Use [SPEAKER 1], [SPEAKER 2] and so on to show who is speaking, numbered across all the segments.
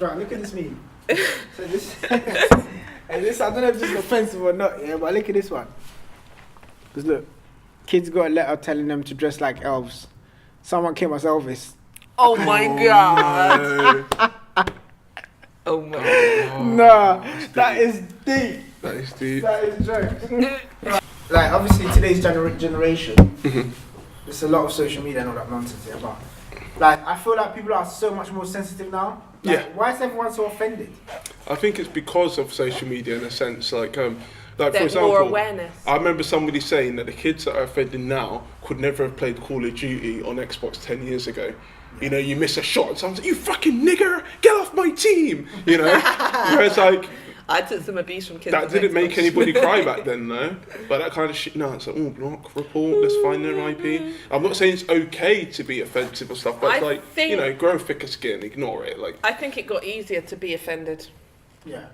[SPEAKER 1] Right, look at this meme. So this, and this, I don't know if this is offensive or not, yeah, but look at this one. Because look, kids got a letter telling them to dress like elves. Someone came as Elvis.
[SPEAKER 2] Oh my god. Oh my god.
[SPEAKER 1] Nah, that is deep.
[SPEAKER 3] That is deep.
[SPEAKER 1] That is jokes. Like, obviously, today's generation, there's a lot of social media and all that nonsense here, but like, I feel like people are so much more sensitive now. Like,
[SPEAKER 3] Yeah.
[SPEAKER 1] why is everyone so offended?
[SPEAKER 3] I think it's because of social media in a sense. Like for
[SPEAKER 2] There's
[SPEAKER 3] example,
[SPEAKER 2] more awareness.
[SPEAKER 3] I remember somebody saying that the kids that are offended now could never have played Call of Duty on Xbox 10 years ago. You know, you miss a shot and someone's like, "You fucking nigger, get off my team!" You know, whereas like
[SPEAKER 2] I took some abuse from kids.
[SPEAKER 3] that
[SPEAKER 2] on
[SPEAKER 3] didn't make
[SPEAKER 2] Xbox.
[SPEAKER 3] anybody cry back then, though. But that kind of shit, no, it's like, oh, block, report, let's find their IP. I'm not saying it's okay to be offensive or stuff, but it's like, you know, grow thicker skin, ignore it. Like,
[SPEAKER 2] I think it got easier to be offended.
[SPEAKER 1] Yeah.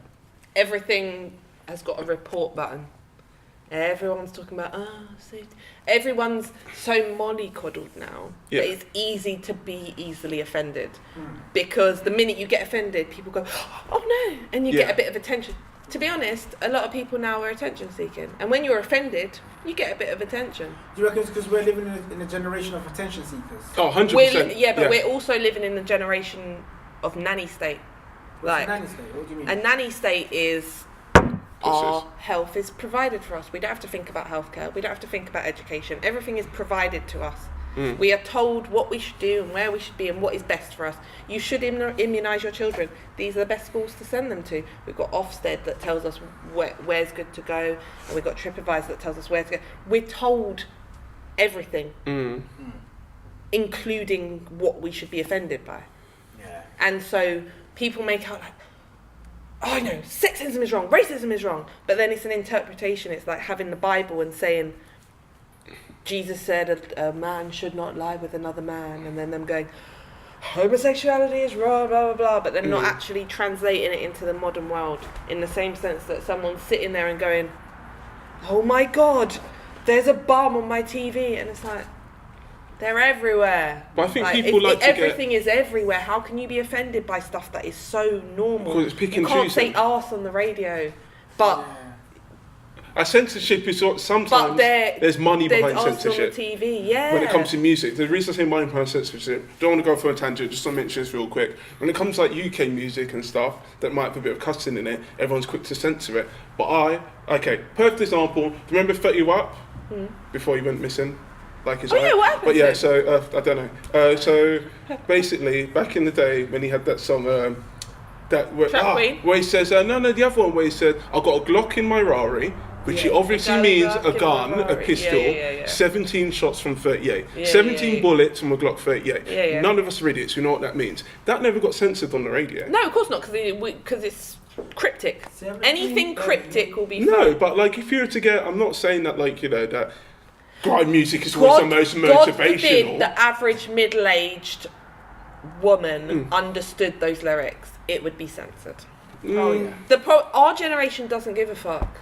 [SPEAKER 2] Everything has got a report button. Everyone's talking about, safety. Everyone's so mollycoddled now
[SPEAKER 3] Yeah.
[SPEAKER 2] that it's easy to be easily offended. Because the minute you get offended, people go, oh no, and you get a bit of attention. To be honest, a lot of people now are attention seeking. And when you're offended, you get a bit of attention.
[SPEAKER 1] Do you reckon it's because we're living in a generation of attention seekers?
[SPEAKER 3] oh, 100%.
[SPEAKER 2] We're also living in a generation of nanny state.
[SPEAKER 1] What's a nanny state? What do you mean?
[SPEAKER 2] A nanny state is our health is provided for us. We don't have to think about healthcare. We don't have to think about education. Everything is provided to us. We are told what we should do and where we should be and what is best for us. You should immunise your children. These are the best schools to send them to. We've got Ofsted that tells us where's good to go, and we've got TripAdvisor that tells us where to go. We're told everything, including what we should be offended by.
[SPEAKER 1] Yeah.
[SPEAKER 2] And so people make out like, oh no, sexism is wrong, racism is wrong. But then it's an interpretation. It's like having the Bible and saying, Jesus said a man should not lie with another man, and then them going, homosexuality is wrong, blah, blah, blah, but they're not actually translating it into the modern world in the same sense that someone's sitting there and going, oh my God, there's a bum on my TV, and it's like, they're everywhere.
[SPEAKER 3] But I think people like to
[SPEAKER 2] everything is everywhere. How can you be offended by stuff that is so normal?
[SPEAKER 3] Because it's pick and
[SPEAKER 2] you can't
[SPEAKER 3] choosing.
[SPEAKER 2] say arse on the radio, but
[SPEAKER 3] censorship is sometimes there's money behind censorship.
[SPEAKER 2] On the TV, yeah.
[SPEAKER 3] When it comes to music, the reason I say money behind censorship, don't want to go for a tangent, just to mention this real quick. When it comes to like UK music and stuff that might have a bit of cussing in it, everyone's quick to censor it. But perfect example. Remember 30 Up before he went missing? Like his
[SPEAKER 2] what happened?
[SPEAKER 3] But yeah, so I don't know. So basically, back in the day when he had that song. Where he says, no, the other one where he said, I've got a Glock in my Rari, which he obviously means a gun, a pistol, 17 shots from 38, 17 bullets from a Glock 38. None of us are idiots, we know what that means. That never got censored on the radio.
[SPEAKER 2] No, of course not, because it's cryptic. Anything cryptic will be
[SPEAKER 3] No, but like if you were to get, I'm not saying that like, you know, that grime music is always the most motivational.
[SPEAKER 2] God forbid the average middle-aged woman understood those lyrics, it would be censored.
[SPEAKER 1] Oh yeah.
[SPEAKER 2] Our generation doesn't give a fuck.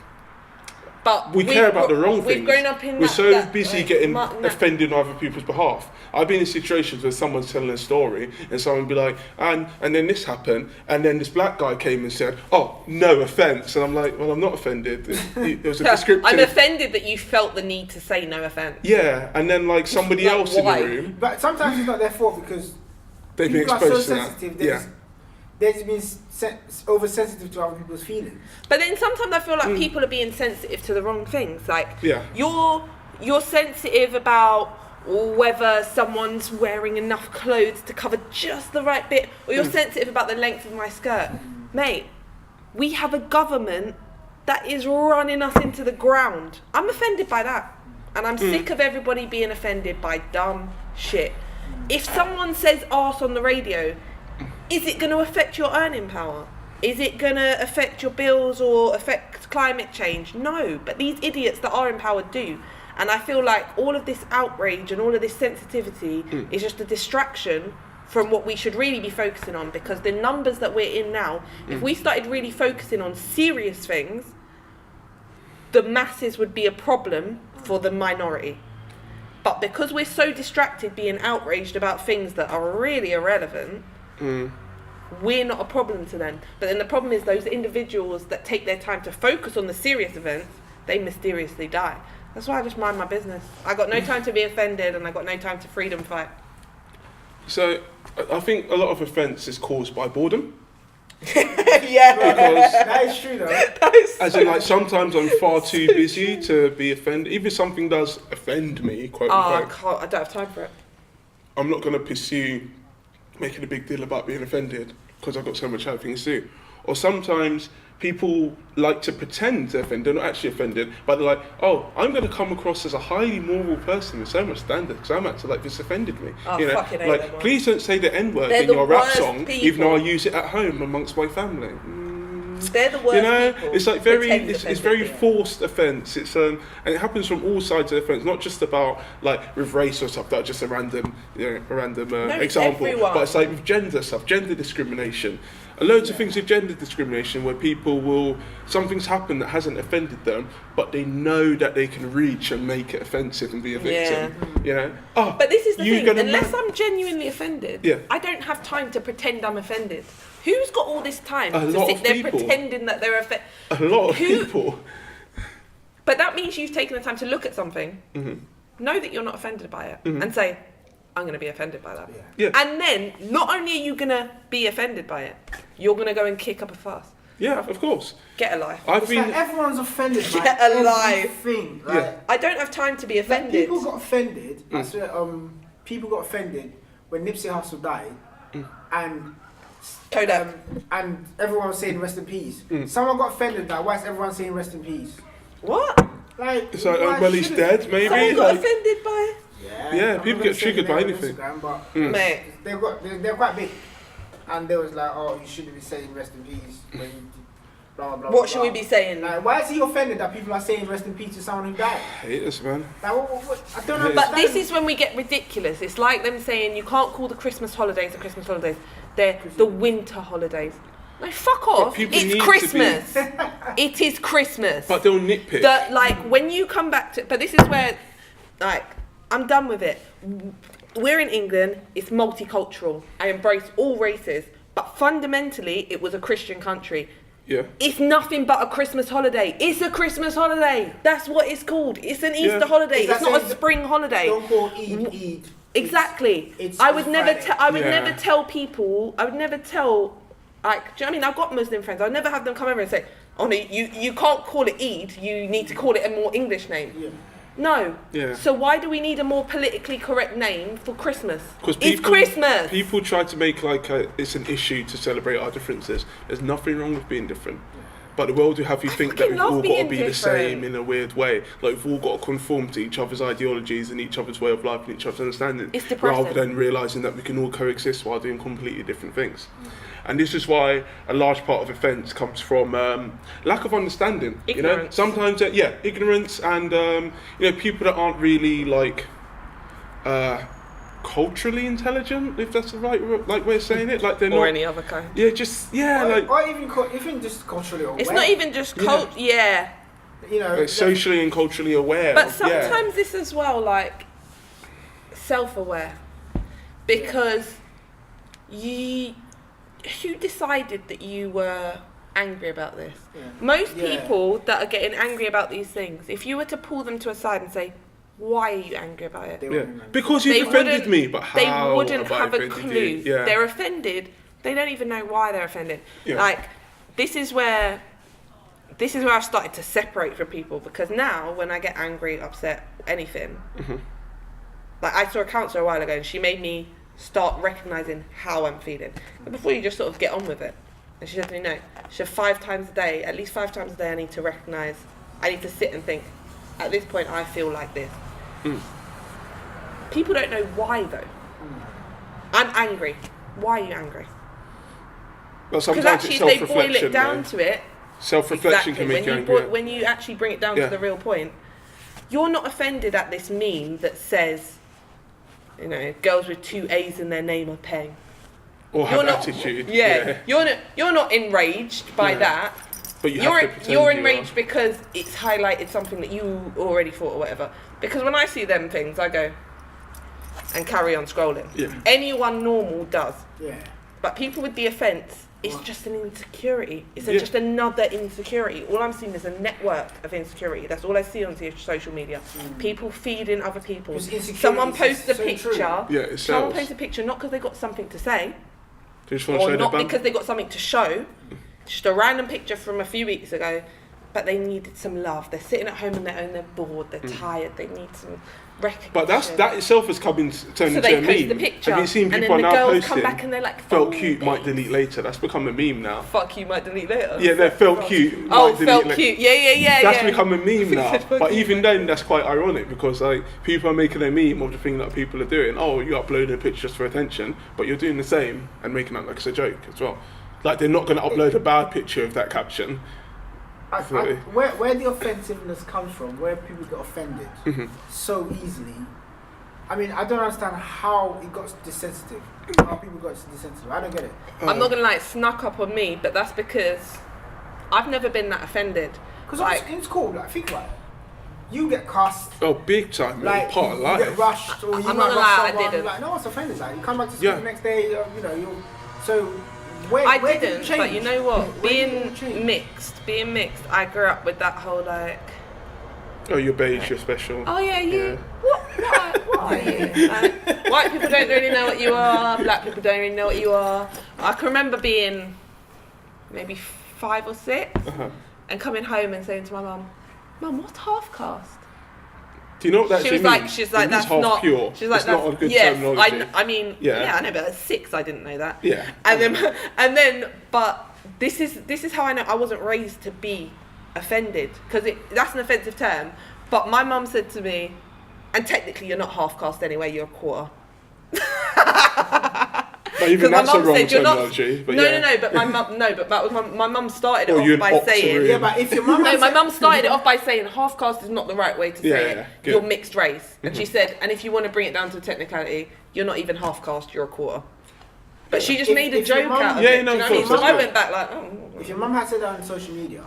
[SPEAKER 2] But
[SPEAKER 3] we care about the wrong things.
[SPEAKER 2] We've grown up in
[SPEAKER 3] We're so busy getting offended on other people's behalf. I've been in situations where someone's telling a story and someone be like, and then this happened, and then this black guy came and said, oh, no offence. And I'm like, well, I'm not offended. It was a descriptive.
[SPEAKER 2] I'm offended that you felt the need to say no offence.
[SPEAKER 3] Yeah, and then like somebody
[SPEAKER 2] Like,
[SPEAKER 3] else
[SPEAKER 2] why?
[SPEAKER 3] in the room.
[SPEAKER 1] But sometimes it's not their fault because
[SPEAKER 3] They've been
[SPEAKER 1] people are so
[SPEAKER 3] exposed to that.
[SPEAKER 1] sensitive. They've been oversensitive to other people's feelings.
[SPEAKER 2] But then sometimes I feel like people are being sensitive to the wrong things. Like you're sensitive about whether someone's wearing enough clothes to cover just the right bit, or you're sensitive about the length of my skirt. Mate, we have a government that is running us into the ground. I'm offended by that. And I'm sick of everybody being offended by dumb shit. If someone says arse on the radio, is it going to affect your earning power? Is it going to affect your bills or affect climate change? No, but these idiots that are in power do. And I feel like all of this outrage and all of this sensitivity is just a distraction from what we should really be focusing on, because the numbers that we're in now, if we started really focusing on serious things, the masses would be a problem for the minority. But because we're so distracted being outraged about things that are really irrelevant, we're not a problem to them. But then the problem is those individuals that take their time to focus on the serious events, they mysteriously die. That's why I just mind my business. I got no time to be offended, and I got no time to freedom fight.
[SPEAKER 3] So I think a lot of offence is caused by boredom.
[SPEAKER 2] Yeah,
[SPEAKER 3] because
[SPEAKER 1] that is true though.
[SPEAKER 3] As in, like, sometimes I'm far too busy to be offended. Even if something does offend me, quote unquote,
[SPEAKER 2] I don't have time for it.
[SPEAKER 3] I'm not going to pursue making a big deal about being offended because I've got so much other things to do. Or sometimes people like to pretend they're offended, they're not actually offended, but they're like, oh, I'm going to come across as a highly moral person with so much standard because I'm actually like, this offended me.
[SPEAKER 2] Oh,
[SPEAKER 3] you know,
[SPEAKER 2] fucking hate
[SPEAKER 3] like,
[SPEAKER 2] them,
[SPEAKER 3] please don't say the N-word
[SPEAKER 2] They're
[SPEAKER 3] in
[SPEAKER 2] the
[SPEAKER 3] your rap
[SPEAKER 2] worst
[SPEAKER 3] song,
[SPEAKER 2] people.
[SPEAKER 3] even though I use it at home amongst my family.
[SPEAKER 2] They're the worst
[SPEAKER 3] You know,
[SPEAKER 2] people.
[SPEAKER 3] it's like very,
[SPEAKER 2] Pretend
[SPEAKER 3] it's
[SPEAKER 2] offended
[SPEAKER 3] very
[SPEAKER 2] people.
[SPEAKER 3] forced offence. It's and it happens from all sides of the offence, not just about like with race or stuff. That's just a random, example.
[SPEAKER 2] everyone.
[SPEAKER 3] But it's like with gender stuff, gender discrimination, and loads of things with gender discrimination where people will something's happened that hasn't offended them, but they know that they can reach and make it offensive and be a victim. You know. Oh,
[SPEAKER 2] but this is the thing. Unless
[SPEAKER 3] I'm
[SPEAKER 2] I'm genuinely offended, I don't have time to pretend I'm offended. Who's got all this time to sit there pretending that they're offended?
[SPEAKER 3] A lot of people.
[SPEAKER 2] But that means you've taken the time to look at something, know that you're not offended by it, and say, I'm going to be offended by that.
[SPEAKER 3] Yeah.
[SPEAKER 2] And then, not only are you going to be offended by it, you're going to go and kick up a fuss.
[SPEAKER 3] Yeah, of course.
[SPEAKER 2] Get a life.
[SPEAKER 1] Like everyone's offended by
[SPEAKER 2] Get a life.
[SPEAKER 1] everything. Like,
[SPEAKER 2] I don't have time to be offended.
[SPEAKER 1] Like, people got offended. I swear, people got offended when Nipsey Hussle died, and and everyone was saying rest in peace. Someone got offended that why is everyone saying rest in peace?
[SPEAKER 2] What?
[SPEAKER 1] Like,
[SPEAKER 3] it's like, well, he's dead, maybe.
[SPEAKER 2] Someone got offended by it?
[SPEAKER 3] Yeah, people get triggered by anything.
[SPEAKER 1] But
[SPEAKER 2] Mate,
[SPEAKER 1] they're quite big, and they was like, oh, you shouldn't be saying rest in peace when you blah blah blah.
[SPEAKER 2] What should we be saying?
[SPEAKER 1] Like, why is he offended that people are saying rest in peace to someone who died?
[SPEAKER 3] Haters, man.
[SPEAKER 1] Like, I don't understand.
[SPEAKER 2] But this is when we get ridiculous. It's like them saying you can't call the Christmas holidays the Christmas holidays. They're the winter holidays. No, fuck off. It's Christmas. It is Christmas.
[SPEAKER 3] But they'll nitpick.
[SPEAKER 2] Like, when you come back to... But this is where, like, I'm done with it. We're in England. It's multicultural. I embrace all races. But fundamentally, it was a Christian country.
[SPEAKER 3] Yeah.
[SPEAKER 2] It's nothing but a Christmas holiday. It's a Christmas holiday. That's what it's called. It's an Easter holiday. It's not a spring holiday.
[SPEAKER 1] Don't call Eid.
[SPEAKER 2] Exactly. I would never tell people. I would never tell. Like, do you know what I mean? I've got Muslim friends. I'd never have them come over and say, "Oh no, you can't call it Eid. You need to call it a more English name." Yeah. No. Yeah. So why do we need a more politically correct name for Christmas? It's Christmas.
[SPEAKER 3] People try to make like it's an issue to celebrate our differences. There's nothing wrong with being different. But the world will have you think that we've all got to be the same in a weird way. Like we've all got to conform to each other's ideologies and each other's way of life and each other's understanding.
[SPEAKER 2] It's depressing.
[SPEAKER 3] Rather than realising that we can all coexist while doing completely different things. And this is why a large part of offence comes from lack of understanding.
[SPEAKER 2] Ignorance.
[SPEAKER 3] You know, sometimes ignorance and people that aren't really like culturally intelligent, if that's the right way of saying it. Like they're not,
[SPEAKER 2] or any other kind.
[SPEAKER 3] Yeah, just
[SPEAKER 1] or even just culturally aware.
[SPEAKER 2] It's not even just culture. Yeah.
[SPEAKER 1] You know,
[SPEAKER 3] like socially and culturally aware.
[SPEAKER 2] But sometimes this as well, like self-aware, because who decided that you were angry about this? Yeah. Most people that are getting angry about these things, if you were to pull them to a side and say, why are you angry about it?
[SPEAKER 3] Because you've offended me, but how?
[SPEAKER 2] They wouldn't have a clue.
[SPEAKER 3] Yeah.
[SPEAKER 2] They're offended. They don't even know why they're offended.
[SPEAKER 3] Yeah.
[SPEAKER 2] Like, this is where I've started to separate from people, because now when I get angry, upset, anything, like I saw a counsellor a while ago and she made me start recognising how I'm feeling. But before you just sort of get on with it. And she said to me, no, she said 5 times a day, at least 5 times a day I need to recognise, I need to sit and think, at this point I feel like this. People don't know why though. I'm angry. Why are you angry?
[SPEAKER 3] Well,
[SPEAKER 2] because actually if they boil it down to it,
[SPEAKER 3] self-reflection can make you angry.
[SPEAKER 2] When you actually bring it down to the real point, you're not offended at this meme that says, girls with 2 A's in their name are paying.
[SPEAKER 3] Or have attitude.
[SPEAKER 2] Yeah. You're not enraged by that.
[SPEAKER 3] But
[SPEAKER 2] you're enraged because it's highlighted something that you already thought or whatever. Because when I see them things, I go and carry on scrolling.
[SPEAKER 3] Yeah.
[SPEAKER 2] Anyone normal does.
[SPEAKER 1] Yeah.
[SPEAKER 2] But people with the offence, it's just an insecurity. It's just another insecurity. All I'm seeing is a network of insecurity. That's all I see on social media. People feeding other people. Someone posts a picture. Someone posts a picture not because they got something to say, or not because they got something to show. Just a random picture from a few weeks ago, but they needed some love. They're sitting at home on their own. They're bored. They're tired. They need some recognition.
[SPEAKER 3] But that itself has turned into a meme.
[SPEAKER 2] So they post the picture.
[SPEAKER 3] Have you seen people
[SPEAKER 2] and then
[SPEAKER 3] now
[SPEAKER 2] the girls
[SPEAKER 3] posting?
[SPEAKER 2] Come back and they're like,
[SPEAKER 3] felt cute, might delete later. That's become a meme now.
[SPEAKER 2] Fuck you, might delete later.
[SPEAKER 3] Yeah, they're felt cute.
[SPEAKER 2] Felt cute. Yeah.
[SPEAKER 3] That's become a meme now. But even then, that's quite ironic because like people are making a meme of the thing that people are doing. Oh, you upload a picture just for attention, but you're doing the same and making it like it's a joke as well. Like they're not going to upload a bad picture of that caption.
[SPEAKER 1] Where the offensiveness comes from, where people get offended so easily. I mean, I don't understand how it got desensitive. How people got desensitive. I don't get it.
[SPEAKER 2] I'm not gonna lie, it snuck up on me, but that's because I've never been that offended.
[SPEAKER 1] Because in school, like, think about it. You get cussed.
[SPEAKER 3] Oh, big time.
[SPEAKER 1] Like,
[SPEAKER 3] part of life.
[SPEAKER 1] You get rushed, or you
[SPEAKER 2] I'm
[SPEAKER 1] might
[SPEAKER 2] not gonna
[SPEAKER 1] rush
[SPEAKER 2] lie,
[SPEAKER 1] someone.
[SPEAKER 2] I didn't.
[SPEAKER 1] Like, no one's offended. Like, you come back to school the next day, you know, you're... So, where
[SPEAKER 2] I
[SPEAKER 1] did
[SPEAKER 2] didn't,
[SPEAKER 1] it change?
[SPEAKER 2] but you know what?
[SPEAKER 1] Being
[SPEAKER 2] Being mixed, I grew up with that whole like...
[SPEAKER 3] Oh, you're beige, you're special.
[SPEAKER 2] Oh yeah, you... What are you? Like, white people don't really know what you are, black people don't really know what you are. I can remember being maybe 5 or 6 and coming home and saying to my mum, Mum, what's half caste?
[SPEAKER 3] Do you know what that means?
[SPEAKER 2] She's like, that's
[SPEAKER 3] half
[SPEAKER 2] not
[SPEAKER 3] pure.
[SPEAKER 2] She's like,
[SPEAKER 3] it's not a good terminology.
[SPEAKER 2] I mean, I know, but at 6 I didn't know that.
[SPEAKER 3] Yeah.
[SPEAKER 2] And then, but this is how I know I wasn't raised to be offended, because that's an offensive term. But my mum said to me, and technically you're not half caste anyway, you're a quarter.
[SPEAKER 3] But even that's a wrong terminology. But
[SPEAKER 2] but my mum, but that was my mum started it off by saying.
[SPEAKER 1] Yeah, but if your mum.
[SPEAKER 2] No, my mum started it off by saying half caste is not the right way to say it. You're mixed race, and she said, and if you want to bring it down to a technicality, you're not even half caste, you're a quarter. But she just made a joke out of it.
[SPEAKER 3] No,
[SPEAKER 2] you know what I mean? So I went back like,
[SPEAKER 1] If your mum had said that on social media,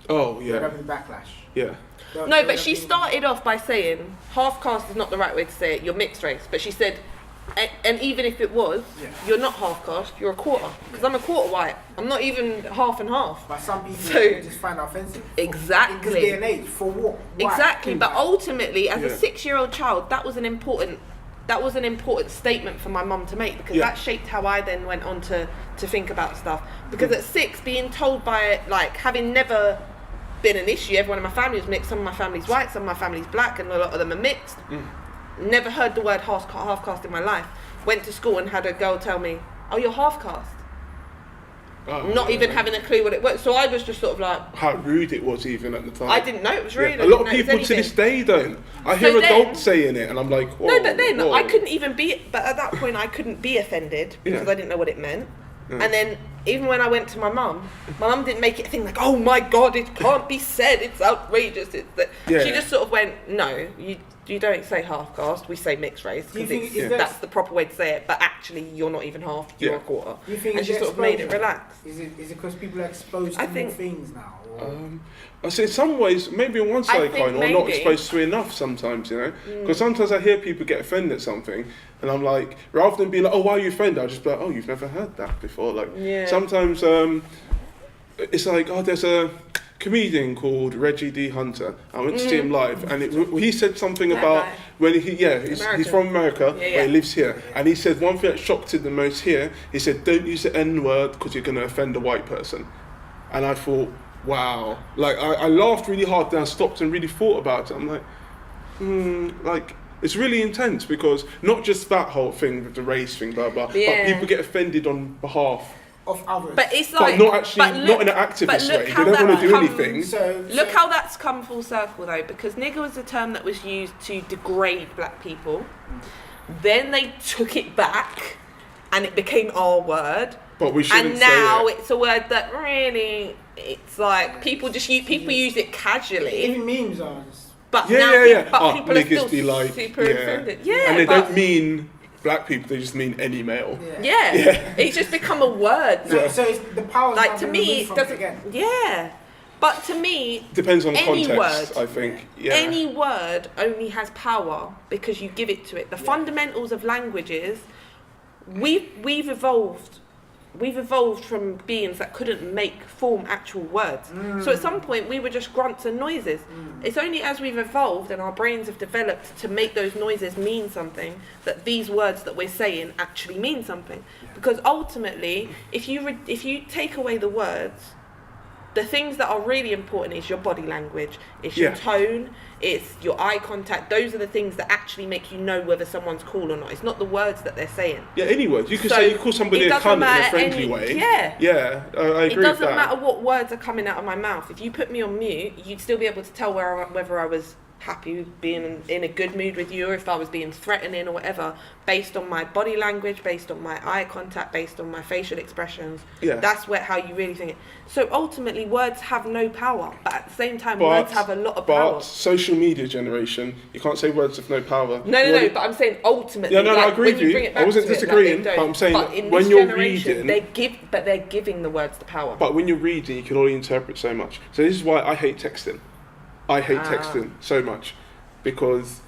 [SPEAKER 3] you're
[SPEAKER 1] having backlash.
[SPEAKER 3] Yeah.
[SPEAKER 2] No, but she started off by saying half caste is not the right way to say it. You're mixed race. But she said, and even if it was, you're not half caste. You're a quarter. Because I'm a quarter white. I'm not even half and half.
[SPEAKER 1] But some people just find it offensive.
[SPEAKER 2] Exactly.
[SPEAKER 1] In this day and age, for what? Why?
[SPEAKER 2] Exactly. But ultimately, as a 6-year-old child, that was an important statement for my mum to make, because that shaped how I then went on to think about stuff. Because at 6, being told by, like, having never been an issue, everyone in my family was mixed, some of my family's white, some of my family's black, and a lot of them are mixed. Never heard the word half caste in my life. Went to school and had a girl tell me, oh, you're half caste. Not even having a clue what it was. So I was just sort of like...
[SPEAKER 3] How rude it was even at the time.
[SPEAKER 2] I didn't know it was rude.
[SPEAKER 3] A lot of people to this day don't. I hear adults saying it and I'm like, whoa.
[SPEAKER 2] No, but then I couldn't even be... But at that point I couldn't be offended because I didn't know what it meant. And then even when I went to my mum didn't make it a thing like, oh my God, it can't be said, it's outrageous. She just sort of went, no, you don't say half caste, we say mixed race, because that's the proper way to say it, but actually you're not even half, you're a quarter. And she sort of made it relax.
[SPEAKER 1] Is it because people are exposed to more things now?
[SPEAKER 3] I say in some ways, maybe on one side kind, or not exposed to enough sometimes, you know? Because sometimes I hear people get offended at something, and I'm like, rather than being like, oh, why are you offended? I'll just be like, oh, you've never heard that before. Like, sometimes it's like, oh, there's a comedian called Reggie D. Hunter. I went to see him live, and he said something about when he's from America, but he lives here, and he said one thing that shocked him the most here. He said, "Don't use the N word because you're going to offend a white person," and I thought, wow, like I laughed really hard, then I stopped and really thought about it. I'm like, like. It's really intense because not just that whole thing with the race thing, blah blah, but people get offended on behalf
[SPEAKER 1] of others.
[SPEAKER 2] But it's like,
[SPEAKER 3] not in an activist way. They don't want to do anything.
[SPEAKER 2] Look how that's come full circle though, because nigger was a term that was used to degrade black people. Then they took it back, and it became our word.
[SPEAKER 3] But we shouldn't
[SPEAKER 2] and now it's a word that really, it's like people use it casually.
[SPEAKER 1] Even memes are.
[SPEAKER 2] But
[SPEAKER 3] But
[SPEAKER 2] people are still super offended. Yeah,
[SPEAKER 3] and they don't mean black people; they just mean any male.
[SPEAKER 2] It's just become a word now.
[SPEAKER 1] So it's the power.
[SPEAKER 2] Like to me, it doesn't. But to me,
[SPEAKER 3] depends on
[SPEAKER 2] any
[SPEAKER 3] context.
[SPEAKER 2] Word,
[SPEAKER 3] I think
[SPEAKER 2] any word only has power because you give it to it. The fundamentals of languages, we've evolved we've evolved from beings that couldn't form actual words. So at some point we were just grunts and noises. It's only as we've evolved and our brains have developed to make those noises mean something that these words that we're saying actually mean something. Because ultimately, if you take away the words, the things that are really important is your body language, it's your tone, it's your eye contact. Those are the things that actually make you know whether someone's cool or not. It's not the words that they're saying.
[SPEAKER 3] Yeah, any words. You could say you call somebody a cunt in a friendly way.
[SPEAKER 2] Yeah.
[SPEAKER 3] Yeah, I agree with that.
[SPEAKER 2] It doesn't matter what words are coming out of my mouth. If you put me on mute, you'd still be able to tell whether I was happy with being in a good mood with you, or if I was being threatening or whatever, based on my body language, based on my eye contact, based on my facial expressions. That's how you really think it. So ultimately words have no power, but at the same time words have a lot of power.
[SPEAKER 3] But social media generation, you can't say words have no power.
[SPEAKER 2] No, but I'm saying ultimately,
[SPEAKER 3] I agree with you. I wasn't disagreeing, but I'm saying that when you're reading,
[SPEAKER 2] they're giving the words the power.
[SPEAKER 3] But when you're reading, you can only interpret so much. So this is why I hate texting. I hate texting so much, because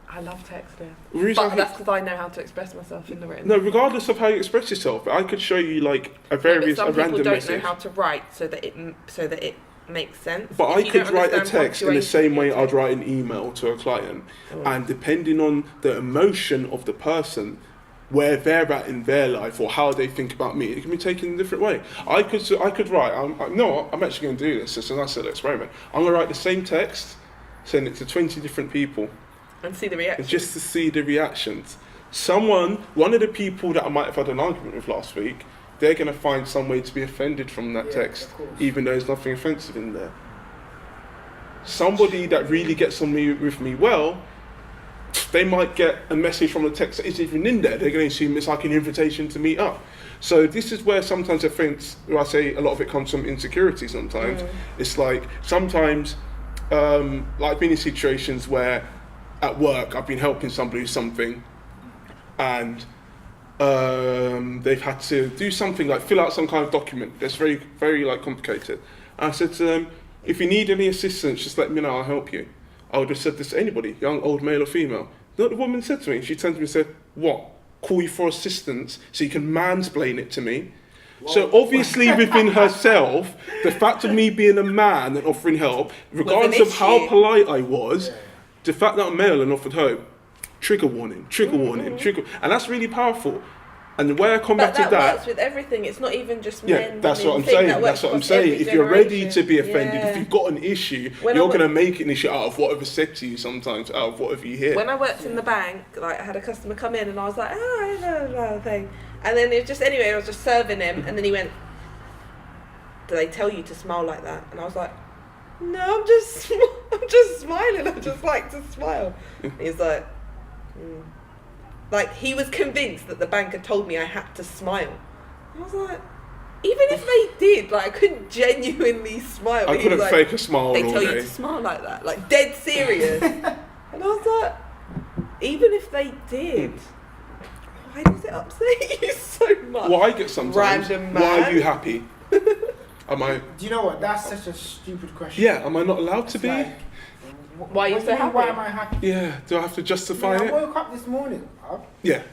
[SPEAKER 2] I love texting.
[SPEAKER 3] But
[SPEAKER 2] that's because I know how to express myself in the written.
[SPEAKER 3] No, regardless of how you express yourself, I could show you like a random message.
[SPEAKER 2] Some people don't know how to write so that it makes sense.
[SPEAKER 3] But I could write a text in the same way I'd write an email to a client, and depending on the emotion of the person, where they're at in their life or how they think about me, it can be taken in a different way. I could write. I'm actually going to do this. It's a nice little experiment. I'm going to write the same text, send it to 20 different people,
[SPEAKER 2] and see the reactions.
[SPEAKER 3] Just to see the reactions. One of the people that I might have had an argument with last week, they're going to find some way to be offended from that text, even though there's nothing offensive in there. Somebody that really gets on with me well, they might get a message from the text that isn't even in there. They're going to assume it's like an invitation to meet up. So this is where sometimes I say a lot of it comes from insecurity sometimes. It's like sometimes, like I've been in situations where at work I've been helping somebody with something, and they've had to do something like fill out some kind of document that's very, very like complicated. And I said to them, if you need any assistance, just let me know, I'll help you. I would have said this to anybody, young, old, male or female. You know what the woman said to me? She turned to me and said, what? Call you for assistance so you can mansplain it to me? Whoa. So obviously within herself, the fact of me being a man and offering help, regardless of how polite I was, the fact that I'm male and offered help, trigger warning, and that's really powerful. And the way I come back to that...
[SPEAKER 2] That works with everything. It's not even just men.
[SPEAKER 3] Yeah, that's what I'm saying. That's what I'm saying. If you're ready to be offended, if you've got an issue, you're going to make an issue out of whatever's said to you sometimes, out of whatever you hear.
[SPEAKER 2] When I worked in the bank, like I had a customer come in and I was like, thing. And then it just, anyway, I was just serving him, and then he went, do they tell you to smile like that? And I was like, no, I'm just smiling. I just like to smile. And he's like, Like, he was convinced that the bank had told me I had to smile. I was like, even if they did, like, I couldn't genuinely smile.
[SPEAKER 3] I couldn't fake a smile.
[SPEAKER 2] They tell you to smile like that, like dead serious. And I was like, even if they did, why does it upset you so much?
[SPEAKER 3] Well, I get sometimes.
[SPEAKER 2] Random man.
[SPEAKER 3] Why are you happy? Am I?
[SPEAKER 1] Do you know what? That's such a stupid question.
[SPEAKER 3] Yeah, am I not allowed to be?
[SPEAKER 1] Like,
[SPEAKER 2] why are you so happy?
[SPEAKER 1] Why am I happy?
[SPEAKER 3] Yeah, do I have to justify it?
[SPEAKER 1] I woke up this morning.
[SPEAKER 3] Yeah.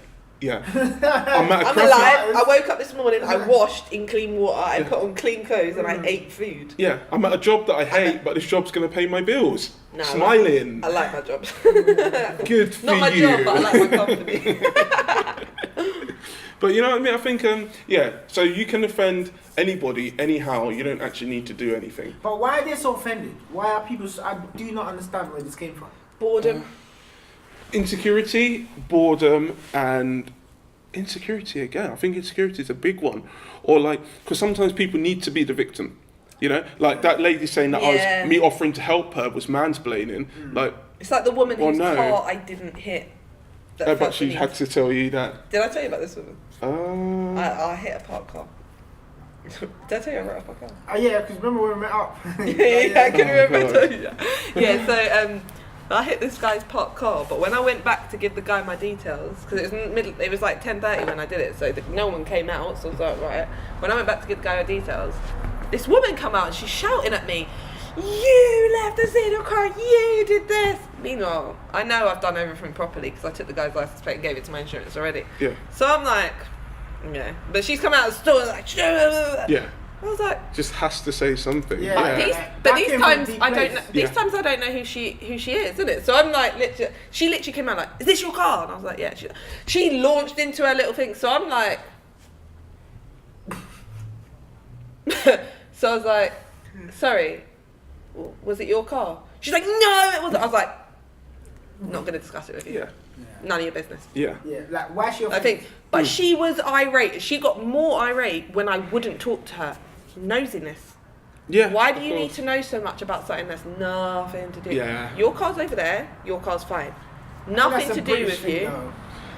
[SPEAKER 3] I'm
[SPEAKER 2] alive. I woke up this morning, I washed in clean water, I put on clean clothes, and I ate food.
[SPEAKER 3] Yeah, I'm at a job that I hate, but this job's going to pay my bills. No, smiling.
[SPEAKER 2] I like my job.
[SPEAKER 3] Good for you.
[SPEAKER 2] Not my job, but I like my company.
[SPEAKER 3] But you know what I mean? I think, so you can offend anybody, anyhow. You don't actually need to do anything.
[SPEAKER 1] But why are they so offended? Why are people so... I do not understand where this came from.
[SPEAKER 2] Boredom.
[SPEAKER 3] Insecurity, boredom, and insecurity again. I think insecurity is a big one. Or like, because sometimes people need to be the victim. You know, like that lady saying that me offering to help her was mansplaining. Like,
[SPEAKER 2] it's like the woman whose car I didn't hit.
[SPEAKER 3] But she had to tell you that.
[SPEAKER 2] Did I tell you about this woman? I hit a parked car. Did I tell you I wrote a parked car?
[SPEAKER 1] Yeah, because remember when we met up?
[SPEAKER 2] yeah, I can remember telling you that. Yeah, so I hit this guy's parked car, but when I went back to give the guy my details, because it was like 10:30 when I did it, so no one came out, so I was like, right. When I went back to give the guy my details, this woman came out and she's shouting at me, "You left the Zeno car, you did this." Meanwhile, I know I've done everything properly because I took the guy's license plate and gave it to my insurance already.
[SPEAKER 3] Yeah.
[SPEAKER 2] So I'm like, Yeah, but she's come out of the store like,
[SPEAKER 3] Yeah.
[SPEAKER 2] I was like,
[SPEAKER 3] just has to say something.
[SPEAKER 1] Yeah.
[SPEAKER 2] but these times I don't know.
[SPEAKER 1] Place.
[SPEAKER 2] These times I don't know who she is, isn't it? So I'm like, she literally came out like, "Is this your car?" And I was like, "Yeah." She launched into her little thing. So I'm like, so I was like, "Sorry, was it your car?" She's like, "No, it wasn't." I was like, "Not going to discuss it with you.
[SPEAKER 3] Yeah.
[SPEAKER 2] None of your business."
[SPEAKER 1] Yeah, like why she?
[SPEAKER 2] I think, but she was irate. She got more irate when I wouldn't talk to her. Nosiness.
[SPEAKER 3] Yeah.
[SPEAKER 2] Why do you need to know so much about something that's nothing to do?
[SPEAKER 3] Yeah.
[SPEAKER 2] Your car's over there. Your car's fine. Nothing to do with you.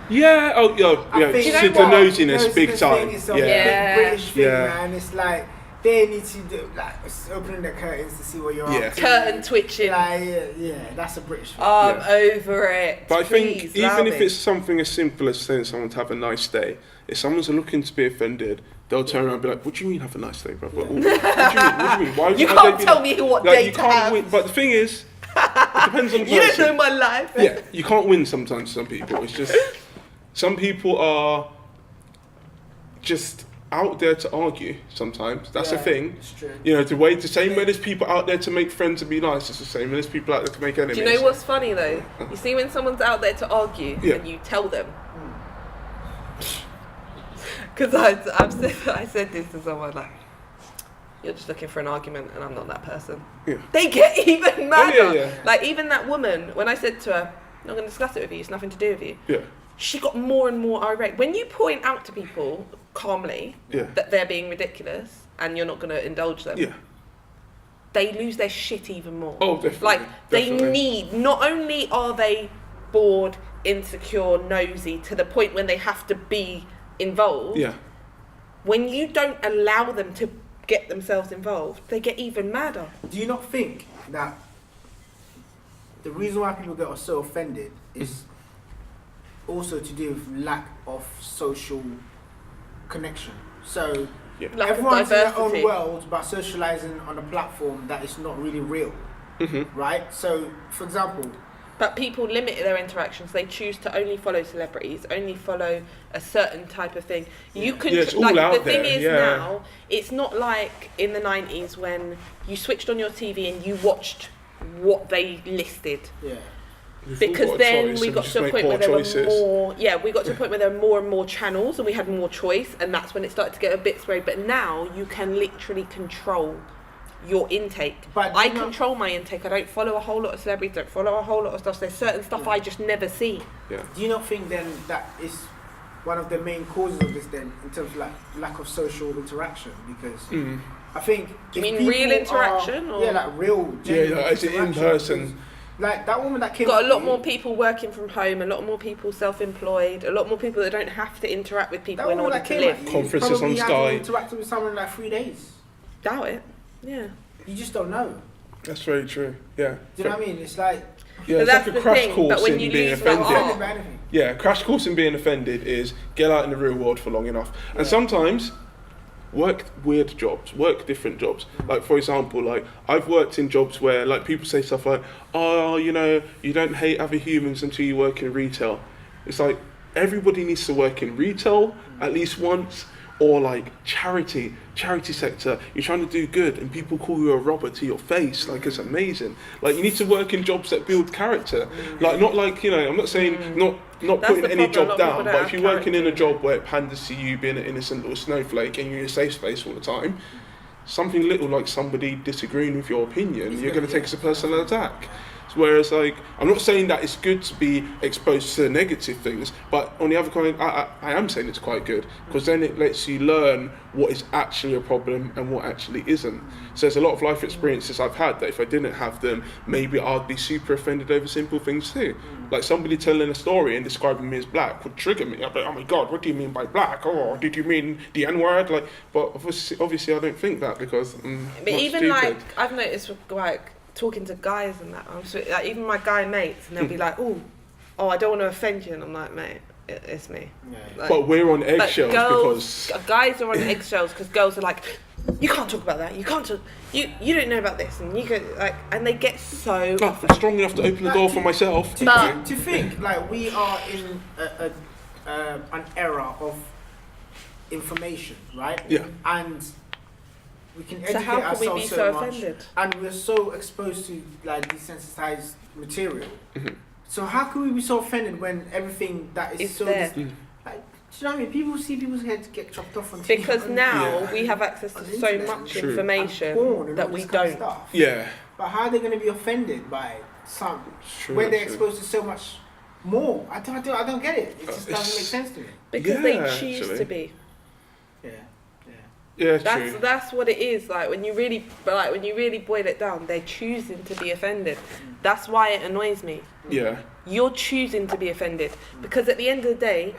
[SPEAKER 3] Yeah. Oh, yeah.
[SPEAKER 1] think-
[SPEAKER 3] She's
[SPEAKER 2] You know
[SPEAKER 3] the
[SPEAKER 2] what?
[SPEAKER 3] nosiness, big time.
[SPEAKER 1] It's a
[SPEAKER 3] Yeah.
[SPEAKER 1] big British thing,
[SPEAKER 3] Yeah.
[SPEAKER 1] man. It's like they need to do like opening the curtains to see what you're up to.
[SPEAKER 2] Curtain twitching.
[SPEAKER 1] Like, yeah, that's a British thing.
[SPEAKER 2] I'm over it.
[SPEAKER 3] But I think
[SPEAKER 2] Please,
[SPEAKER 3] even
[SPEAKER 2] allow
[SPEAKER 3] if
[SPEAKER 2] me.
[SPEAKER 3] it's something as simple as saying someone to have a nice day, if someone's looking to be offended, they'll turn around and be like, "What do you mean have a nice day, brother? What do you mean? What do you mean? Why
[SPEAKER 2] You
[SPEAKER 3] why
[SPEAKER 2] can't
[SPEAKER 3] they be
[SPEAKER 2] tell
[SPEAKER 3] like-"
[SPEAKER 2] me what
[SPEAKER 3] Like,
[SPEAKER 2] day
[SPEAKER 3] you
[SPEAKER 2] to
[SPEAKER 3] can't
[SPEAKER 2] have.
[SPEAKER 3] win. But the thing is, it depends on the
[SPEAKER 2] You
[SPEAKER 3] person.
[SPEAKER 2] don't know my life.
[SPEAKER 3] Yeah, you can't win sometimes. Some people, it's just some people are just out there to argue. Sometimes that's a thing.
[SPEAKER 1] It's true.
[SPEAKER 3] You know, the same way there's people out there to make friends and be nice. It's the same way there's people out there to make enemies.
[SPEAKER 2] Do you know what's funny though? You see when someone's out there to argue and you tell them. Because I said this to someone like, "You're just looking for an argument and I'm not that person."
[SPEAKER 3] Yeah.
[SPEAKER 2] They get even madder.
[SPEAKER 3] yeah.
[SPEAKER 2] Like even that woman, when I said to her, "I'm not going to discuss it with you, it's nothing to do with you."
[SPEAKER 3] Yeah.
[SPEAKER 2] She got more and more irate. When you point out to people calmly that they're being ridiculous and you're not going to indulge them, they lose their shit even more.
[SPEAKER 3] Oh, definitely.
[SPEAKER 2] Like, they
[SPEAKER 3] definitely.
[SPEAKER 2] need, not only are they bored, insecure, nosy, to the point when they have to be involved, when you don't allow them to get themselves involved, they get even madder.
[SPEAKER 1] Do you not think that the reason why people get so offended is also to do with lack of social connection? So
[SPEAKER 2] Lack of
[SPEAKER 1] everyone's in their
[SPEAKER 2] diversity.
[SPEAKER 1] own world, but socializing on a platform that is not really real, right? So, for example,
[SPEAKER 2] But people limit their interactions. They choose to only follow celebrities, only follow a certain type of thing. You can
[SPEAKER 3] Yeah, it's all
[SPEAKER 2] like
[SPEAKER 3] out
[SPEAKER 2] the thing
[SPEAKER 3] there,
[SPEAKER 2] is
[SPEAKER 3] yeah.
[SPEAKER 2] now, it's not like in the 90s when you switched on your TV and you watched what they listed. Because then we got to a point where there were more. Yeah, we got to a point where there were more and more channels, and we had more choice, and that's when it started to get a bit sprayed. But now you can literally control your intake.
[SPEAKER 1] But
[SPEAKER 2] I control my intake. I don't follow a whole lot of celebrities. Don't follow a whole lot of stuff. So there's certain stuff I just never see.
[SPEAKER 3] Yeah.
[SPEAKER 1] do you not think then that is one of the main causes of this then, in terms of like lack of social interaction? Because I think
[SPEAKER 2] You
[SPEAKER 1] if
[SPEAKER 2] mean
[SPEAKER 1] people
[SPEAKER 2] real interaction, or-
[SPEAKER 1] yeah, like real genuine
[SPEAKER 3] as in
[SPEAKER 1] interaction,
[SPEAKER 3] person.
[SPEAKER 1] like that woman that came
[SPEAKER 2] Got a
[SPEAKER 1] up
[SPEAKER 2] lot
[SPEAKER 1] to
[SPEAKER 2] more
[SPEAKER 1] you,
[SPEAKER 2] people working from home, a lot more people self-employed, a lot more people that don't have to interact with people
[SPEAKER 1] that
[SPEAKER 2] in
[SPEAKER 1] woman
[SPEAKER 2] order
[SPEAKER 1] that
[SPEAKER 2] to
[SPEAKER 1] came
[SPEAKER 2] live.
[SPEAKER 1] at you
[SPEAKER 3] Conferences
[SPEAKER 1] probably
[SPEAKER 3] on
[SPEAKER 1] hasn't
[SPEAKER 3] Sky.
[SPEAKER 1] interacted with someone in like 3 days.
[SPEAKER 2] Doubt it. Yeah.
[SPEAKER 1] You just don't know.
[SPEAKER 3] That's very true. Yeah.
[SPEAKER 1] Do you know what I mean? It's like
[SPEAKER 3] Yeah,
[SPEAKER 2] But
[SPEAKER 3] it's
[SPEAKER 2] that's
[SPEAKER 3] like a
[SPEAKER 2] the
[SPEAKER 3] crash
[SPEAKER 2] thing,
[SPEAKER 3] course
[SPEAKER 2] but when
[SPEAKER 3] in
[SPEAKER 2] you
[SPEAKER 3] being
[SPEAKER 2] lose that
[SPEAKER 3] offended.
[SPEAKER 2] art-
[SPEAKER 1] offended by anything.
[SPEAKER 3] Yeah, crash course in being offended is get out in the real world for long enough. And sometimes work weird jobs, work different jobs. Like for example, like I've worked in jobs where like people say stuff like, "Oh, you know, you don't hate other humans until you work in retail." It's like everybody needs to work in retail at least once, or like charity sector. You're trying to do good and people call you a robber to your face. Like, it's amazing. Like, you need to work in jobs that build character. Like, not like, you know, I'm not saying not
[SPEAKER 2] That's
[SPEAKER 3] putting
[SPEAKER 2] the
[SPEAKER 3] any
[SPEAKER 2] problem, a
[SPEAKER 3] job
[SPEAKER 2] lot of
[SPEAKER 3] down,
[SPEAKER 2] people don't
[SPEAKER 3] but if
[SPEAKER 2] have
[SPEAKER 3] you're working in a
[SPEAKER 2] character.
[SPEAKER 3] job where it panders to you being an innocent little snowflake and you're in a safe space all the time, something little like somebody disagreeing with your opinion, you're going to take it as a personal attack. Whereas, like, I'm not saying that it's good to be exposed to negative things, but on the other hand, I am saying it's quite good, because then it lets you learn what is actually a problem and what actually isn't. So there's a lot of life experiences I've had that if I didn't have them, maybe I'd be super offended over simple things too. Like somebody telling a story and describing me as black would trigger me. I'd be like, "Oh my God, what do you mean by black? Oh, did you mean the N-word?" Like, but obviously I don't think that, because I'm
[SPEAKER 2] But
[SPEAKER 3] not
[SPEAKER 2] even
[SPEAKER 3] stupid.
[SPEAKER 2] like I've noticed with like talking to guys and that, like even my guy mates, and they'll be like, "Oh, I don't want to offend you," and I'm like, "Mate, it's me." Like,
[SPEAKER 3] But we're on
[SPEAKER 2] but
[SPEAKER 3] eggshells
[SPEAKER 2] girls,
[SPEAKER 3] because
[SPEAKER 2] guys are on eggshells because girls are like, "You can't talk about that. You can't talk. You don't know about this," and you go like, and they get so.
[SPEAKER 3] I'm strong enough to open the door for myself.
[SPEAKER 1] To think like we are in an era of information, right?
[SPEAKER 3] Yeah.
[SPEAKER 1] And we can educate
[SPEAKER 2] So how can
[SPEAKER 1] ourselves
[SPEAKER 2] we be
[SPEAKER 1] so
[SPEAKER 2] so
[SPEAKER 1] much,
[SPEAKER 2] offended?
[SPEAKER 1] and we're so exposed to like desensitized material.
[SPEAKER 3] Mhm.
[SPEAKER 1] So how can we be so offended when everything that is
[SPEAKER 2] It's
[SPEAKER 1] so
[SPEAKER 2] there.
[SPEAKER 1] like, do you know what I mean? People see people's heads get chopped off on
[SPEAKER 2] Because
[SPEAKER 1] TV,
[SPEAKER 2] now we have access
[SPEAKER 1] on
[SPEAKER 2] to
[SPEAKER 1] the
[SPEAKER 2] so
[SPEAKER 1] internet
[SPEAKER 2] much
[SPEAKER 3] True.
[SPEAKER 2] information
[SPEAKER 1] and porn and
[SPEAKER 2] that
[SPEAKER 1] all
[SPEAKER 2] we
[SPEAKER 1] this kind of
[SPEAKER 2] don't.
[SPEAKER 1] stuff.
[SPEAKER 3] Yeah.
[SPEAKER 1] But how are they going to be offended by some
[SPEAKER 3] True,
[SPEAKER 1] when they're
[SPEAKER 3] true.
[SPEAKER 1] exposed to so much more? I don't get it. It just doesn't make sense to me.
[SPEAKER 2] Because
[SPEAKER 3] Yeah,
[SPEAKER 2] they choose
[SPEAKER 3] actually.
[SPEAKER 2] to be.
[SPEAKER 1] Yeah.
[SPEAKER 3] Yeah,
[SPEAKER 2] That's
[SPEAKER 3] true.
[SPEAKER 2] that's what it is. Like when you really boil it down, they're choosing to be offended. That's why it annoys me.
[SPEAKER 3] Yeah.
[SPEAKER 2] You're choosing to be offended because at the end of the day,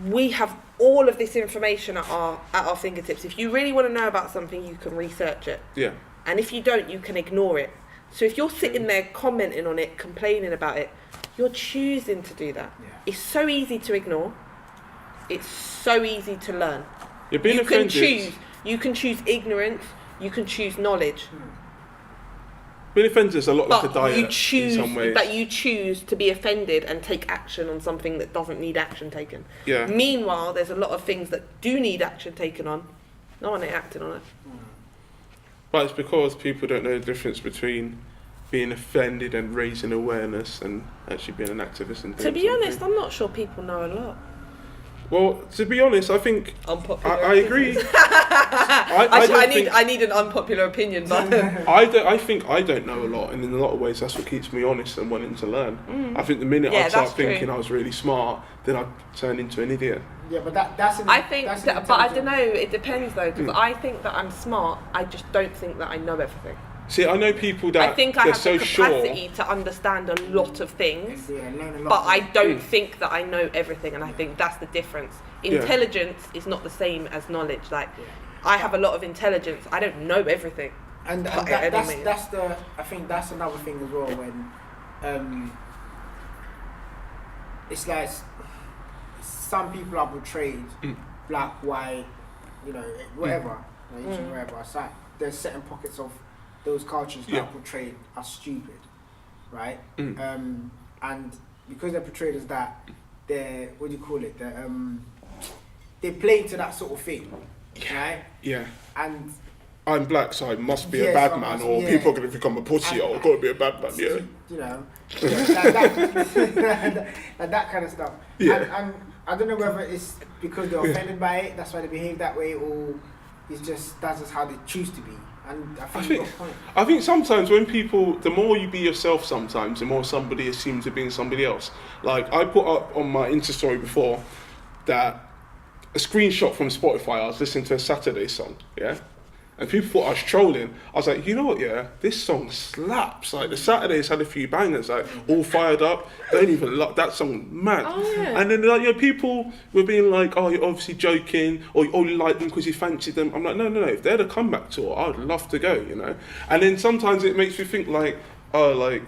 [SPEAKER 2] we have all of this information at our fingertips. If you really want to know about something, you can research it.
[SPEAKER 3] Yeah.
[SPEAKER 2] And if you don't, you can ignore it. So if you're sitting there commenting on it, complaining about it, you're choosing to do that.
[SPEAKER 1] Yeah.
[SPEAKER 2] It's so easy to ignore. It's so easy to learn.
[SPEAKER 3] You're being
[SPEAKER 2] You can
[SPEAKER 3] offended.
[SPEAKER 2] choose. You can choose ignorance. You can choose knowledge.
[SPEAKER 3] Being offended is a lot like a
[SPEAKER 2] But
[SPEAKER 3] diet
[SPEAKER 2] you choose.
[SPEAKER 3] in some ways.
[SPEAKER 2] But you choose to be offended and take action on something that doesn't need action taken.
[SPEAKER 3] Yeah.
[SPEAKER 2] Meanwhile, there's a lot of things that do need action taken on. No one ain't acting on it.
[SPEAKER 3] But it's because people don't know the difference between being offended and raising awareness and actually being an activist and
[SPEAKER 2] To
[SPEAKER 3] doing
[SPEAKER 2] be
[SPEAKER 3] something.
[SPEAKER 2] honest, I'm not sure people know a lot.
[SPEAKER 3] Well, to be honest, I think
[SPEAKER 2] Unpopular.
[SPEAKER 3] I agree.
[SPEAKER 2] opinions.
[SPEAKER 3] I don't think-
[SPEAKER 2] I need an unpopular opinion, but
[SPEAKER 3] I think I don't know a lot, and in a lot of ways, that's what keeps me honest and wanting to learn. I think the minute
[SPEAKER 2] Yeah,
[SPEAKER 3] I start
[SPEAKER 2] that's true.
[SPEAKER 3] thinking I was really smart, then I turn into an idiot.
[SPEAKER 1] Yeah, but that's an,
[SPEAKER 2] I think,
[SPEAKER 1] that's an
[SPEAKER 2] that, but I don't
[SPEAKER 1] intelligent-
[SPEAKER 2] know. It depends though, because I think that I'm smart. I just don't think that I know everything.
[SPEAKER 3] See, I know people that
[SPEAKER 2] I think I
[SPEAKER 3] they're
[SPEAKER 2] have
[SPEAKER 3] so
[SPEAKER 2] the
[SPEAKER 3] sure.
[SPEAKER 2] capacity to understand a lot of things,
[SPEAKER 1] Yeah, learn a lot
[SPEAKER 2] but
[SPEAKER 1] from
[SPEAKER 2] I
[SPEAKER 1] it.
[SPEAKER 2] don't think that I know everything, and I think that's the difference.
[SPEAKER 3] Yeah.
[SPEAKER 2] Intelligence is not the same as knowledge. Like,
[SPEAKER 1] Yeah.
[SPEAKER 2] I have a lot of intelligence. I don't know everything.
[SPEAKER 1] And
[SPEAKER 2] But
[SPEAKER 1] that's the I think that's another thing as well when it's like some people are portrayed black, white, whatever, Asian, whatever. It's like there's certain pockets of those cultures that
[SPEAKER 3] Yeah.
[SPEAKER 1] are portrayed as stupid, right?
[SPEAKER 3] Mm.
[SPEAKER 1] And because they're portrayed as that, they're what do you call it? They play into that sort of thing, right?
[SPEAKER 3] Yeah.
[SPEAKER 1] And
[SPEAKER 3] I'm black, so I must be
[SPEAKER 1] Yeah,
[SPEAKER 3] a bad
[SPEAKER 1] so I
[SPEAKER 3] man,
[SPEAKER 1] must-
[SPEAKER 3] or
[SPEAKER 1] yeah.
[SPEAKER 3] people are going to think I'm a pussy, or I've got to be a bad man, yeah.
[SPEAKER 1] you know, that kind of stuff.
[SPEAKER 3] Yeah.
[SPEAKER 1] And I don't know whether it's because they're offended by it, that's why they behave that way, or it's just that's just how they choose to be. And I think, you've got a point.
[SPEAKER 3] I think sometimes when people, the more you be yourself sometimes, the more somebody assumes you're being somebody else. Like, I put up on my Insta story before that a screenshot from Spotify, I was listening to a Saturday song, yeah? And people thought I was trolling. I was like, you know what, yeah? This song slaps. Like, the Saturdays had a few bangers, like, all fired up. Don't even look, that song, mad.
[SPEAKER 2] Oh, yeah.
[SPEAKER 3] And then, like, people were being like, oh, you're obviously joking, or oh, you like them because you fancy them. I'm like, no. If they're the comeback tour, I'd love to go, you know? And then sometimes it makes me think, like, oh, like,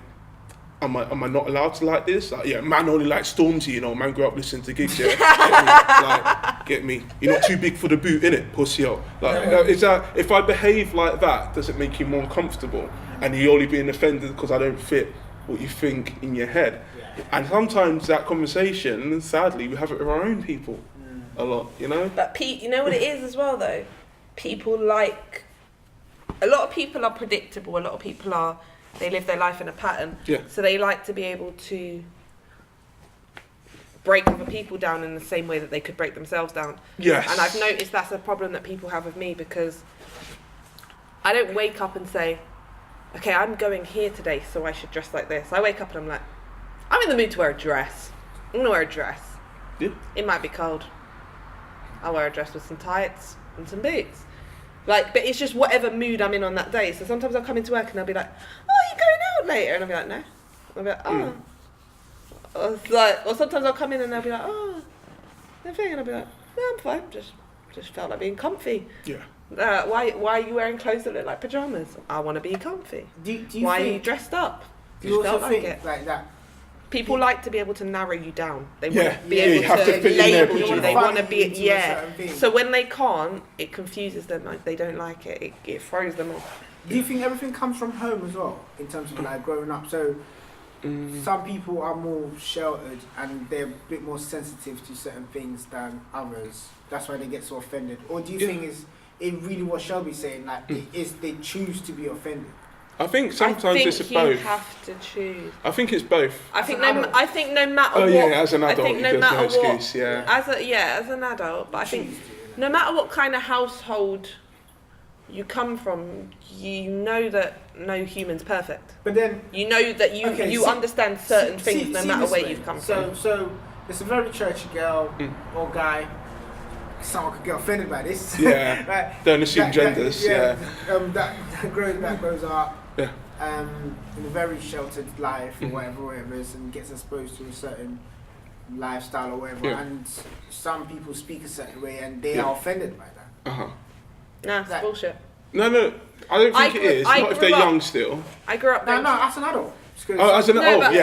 [SPEAKER 3] am I not allowed to like this? Like, yeah, man only likes Stormzy, you know, man grew up listening to gigs, yeah. Get me. You're not too big for the boot, innit, pussy, yo. Like, is that, if I behave like that, does it make you more comfortable? And you're only being offended because I don't fit what you think in your head. And sometimes that conversation, sadly, we have it with our own people a lot, you know?
[SPEAKER 2] But you know what it is as well though? People like, a lot of people are predictable, a lot of people they live their life in a pattern.
[SPEAKER 3] Yeah.
[SPEAKER 2] So they like to be able to break other people down in the same way that they could break themselves down.
[SPEAKER 3] Yes.
[SPEAKER 2] And I've noticed that's a problem that people have with me because I don't wake up and say, okay, I'm going here today, so I should dress like this. I wake up and I'm like, I'm in the mood to wear a dress. I'm gonna wear a dress.
[SPEAKER 3] Yeah.
[SPEAKER 2] It might be cold. I'll wear a dress with some tights and some boots. Like, but it's just whatever mood I'm in on that day. So sometimes I'll come into work and they'll be like, oh, you're going out later? And I'll be like, no. I'll be like, oh. Or sometimes I'll come in and they'll be like, oh, nothing. And I'll be like, no, I'm fine. Just felt like being comfy.
[SPEAKER 3] Yeah.
[SPEAKER 2] Why are you wearing clothes that look like pajamas? I want to be comfy.
[SPEAKER 1] Do you
[SPEAKER 2] Why are you
[SPEAKER 1] think,
[SPEAKER 2] dressed up?
[SPEAKER 1] do you also
[SPEAKER 2] felt like
[SPEAKER 1] think
[SPEAKER 2] it.
[SPEAKER 1] like that?
[SPEAKER 2] People like to be able to narrow you down. They
[SPEAKER 3] Yeah.
[SPEAKER 2] want to be
[SPEAKER 3] Yeah,
[SPEAKER 2] able
[SPEAKER 3] you have to
[SPEAKER 2] to
[SPEAKER 3] fit in their
[SPEAKER 2] label you.
[SPEAKER 3] pigeonhole.
[SPEAKER 2] They want to be,
[SPEAKER 1] Into a certain thing.
[SPEAKER 2] So when they can't, it confuses them. Like they don't like it. It throws them off.
[SPEAKER 1] Do you think everything comes from home as well, in terms of like growing up? So, some people are more sheltered and they're a bit more sensitive to certain things than others. That's why they get so offended. Or do you think it really what Shelby's saying? Like they choose to be offended.
[SPEAKER 3] I think sometimes it's both.
[SPEAKER 2] You have to choose.
[SPEAKER 3] I think it's both.
[SPEAKER 2] I think no matter what.
[SPEAKER 3] Oh yeah, as an adult,
[SPEAKER 2] I think
[SPEAKER 3] there's no excuse. Yeah.
[SPEAKER 2] As an adult, but I think no matter what kind of household you come from, you know that no human's perfect.
[SPEAKER 1] But then
[SPEAKER 2] you know that you understand certain things no matter where you've come from.
[SPEAKER 1] So it's a very churchy girl or guy. Someone could get offended by this.
[SPEAKER 3] Yeah.
[SPEAKER 1] Right?
[SPEAKER 3] Don't assume genders. That
[SPEAKER 1] grows up.
[SPEAKER 3] Yeah.
[SPEAKER 1] In a very sheltered life or whatever it is, and gets exposed to a certain lifestyle or whatever, and some people speak a certain way and they are offended by that.
[SPEAKER 2] Nah, it's bullshit.
[SPEAKER 3] No, I don't think it is. Not if they're young still.
[SPEAKER 2] I grew up.
[SPEAKER 1] No, as an adult.
[SPEAKER 3] As an adult,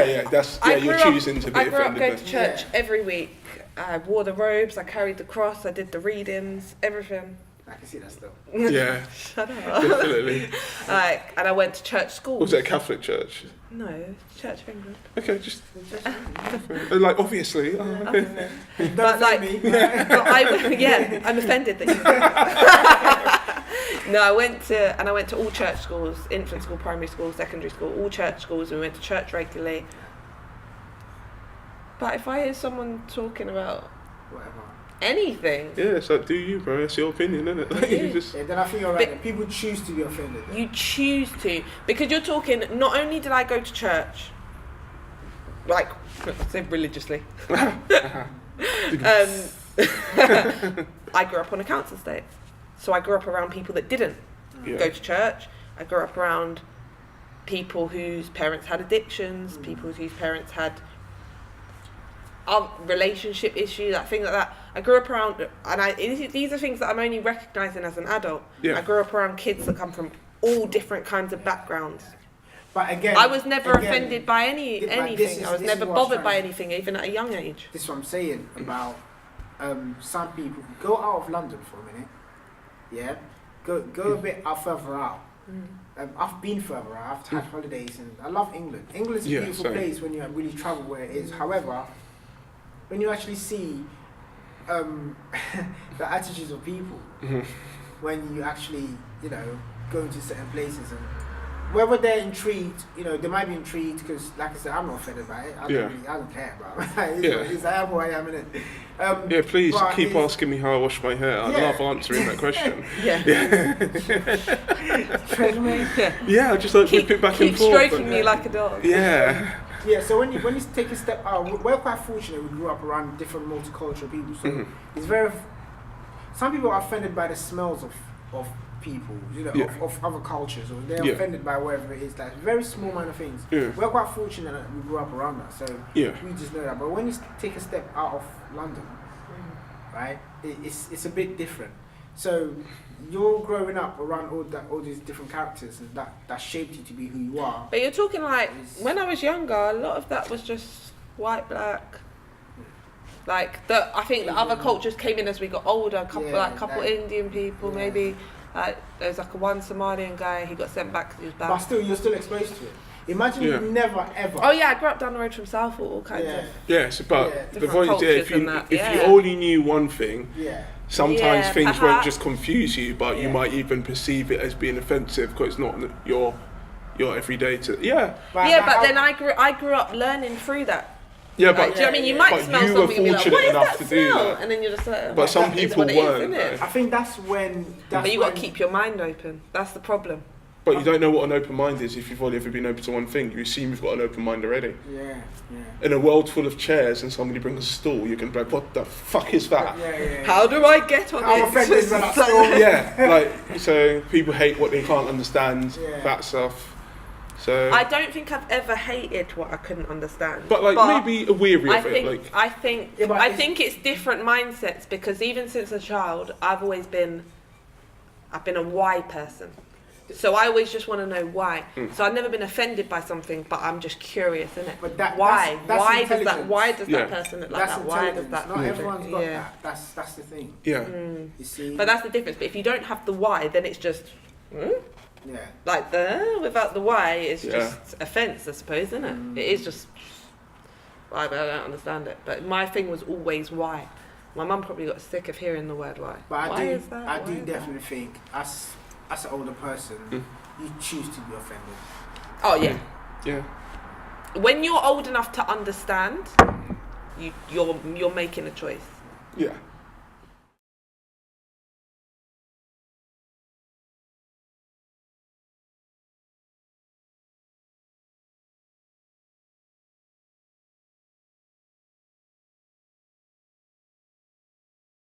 [SPEAKER 3] you're choosing to be offended.
[SPEAKER 2] I grew up going to church every week. I wore the robes, I carried the cross, I did the readings, everything.
[SPEAKER 1] I can see that still.
[SPEAKER 3] Yeah.
[SPEAKER 2] Shut up.
[SPEAKER 3] Definitely.
[SPEAKER 2] And I went to church school.
[SPEAKER 3] Was it a Catholic church?
[SPEAKER 2] No, Church of England.
[SPEAKER 3] Okay, just like obviously. Okay.
[SPEAKER 1] But like,
[SPEAKER 2] I'm offended that you. No, I went to all church schools, infant school, primary school, secondary school, all church schools. We went to church regularly. But if I hear someone talking about
[SPEAKER 1] whatever.
[SPEAKER 2] Anything.
[SPEAKER 3] Yeah, it's like, do you, bro? That's your opinion, isn't it? Like,
[SPEAKER 1] then I think you're right. People choose to be offended.
[SPEAKER 2] You choose to. Because you're talking, not only did I go to church, like, I say religiously. I grew up on a council estate. So I grew up around people that didn't go to church. I grew up around people whose parents had addictions, people whose parents had relationship issues, things like that. I grew up around, and these are things that I'm only recognising as an adult. I grew up around kids that come from all different kinds of backgrounds.
[SPEAKER 1] But again,
[SPEAKER 2] I was never offended by anything. I was never bothered by anything, even at a young age.
[SPEAKER 1] This is what I'm saying about some people. Go out of London for a minute. Yeah, go a bit further out. I've been further out. I've had holidays, and I love England. England is a beautiful place when you really travel where it is. However, when you actually see the attitudes of people, when you actually, go into certain places, and whether they're intrigued, they might be intrigued because, like I said, I'm not offended by it. I don't care about it. I am who I am, innit?
[SPEAKER 3] Please keep asking me how I wash my hair. I love answering that question. I just like whip it back and forth.
[SPEAKER 2] Keep stroking me like a dog.
[SPEAKER 3] Yeah.
[SPEAKER 1] Yeah, so when you take a step out, we're quite fortunate. We grew up around different multicultural people, so it's very. Some people are offended by the smells of people, of other cultures, or they're offended by whatever it is. Like very small minor things. We're quite fortunate that we grew up around that, so we just know that. But when you take a step out of London, right, it's a bit different. So you're growing up around all these different characters, and that shaped you to be who you are.
[SPEAKER 2] But you're talking like when I was younger, a lot of that was just white, black. Like I think the other cultures came in as we got older. A couple Indian people, maybe. There's like one Somalian guy. He got sent back because he was black.
[SPEAKER 1] But still, you're still exposed to it. Imagine you never ever.
[SPEAKER 2] Oh yeah, I grew up down the road from Southall, all kinds of.
[SPEAKER 3] Yes, but the point is, if you only knew one thing. Sometimes things won't just confuse you, but you might even perceive it as being offensive because it's not your everyday to.
[SPEAKER 2] But then I grew up learning through that.
[SPEAKER 3] Yeah,
[SPEAKER 2] but do you know what I mean? You might smell something and be like, "What is that smell?" And then you're just like,
[SPEAKER 3] but some people weren't.
[SPEAKER 1] I think that's when.
[SPEAKER 2] But you got to keep your mind open. That's the problem.
[SPEAKER 3] But you don't know what an open mind is if you've only ever been open to one thing. You assume you've got an open mind already.
[SPEAKER 1] Yeah.
[SPEAKER 3] In a world full of chairs and somebody brings a stool, you can be like, what the fuck is that?
[SPEAKER 2] How do I get on
[SPEAKER 3] it? So people hate what they can't understand, that stuff. So
[SPEAKER 2] I don't think I've ever hated what I couldn't understand.
[SPEAKER 3] But maybe weary of it.
[SPEAKER 2] I think it's different mindsets because even since a child, I've been a why person. So I always just want to know why. So I've never been offended by something, but I'm just curious, innit?
[SPEAKER 1] But
[SPEAKER 2] why?
[SPEAKER 1] That's
[SPEAKER 2] Why does that person look like that? Why does that?
[SPEAKER 1] Not everyone's got that. That's the thing.
[SPEAKER 3] Yeah.
[SPEAKER 1] You see.
[SPEAKER 2] But that's the difference. But if you don't have the why, then it's just.
[SPEAKER 1] Yeah.
[SPEAKER 2] Like the without the Y is just offence, I suppose, isn't it? It is just. I don't understand it. But my thing was always why. My mum probably got sick of hearing the word why.
[SPEAKER 1] But
[SPEAKER 2] why is that?
[SPEAKER 1] I do definitely think, as an older person, you choose to be offended.
[SPEAKER 2] Oh yeah.
[SPEAKER 3] Yeah.
[SPEAKER 2] When you're old enough to understand, you're making a choice.
[SPEAKER 3] Yeah.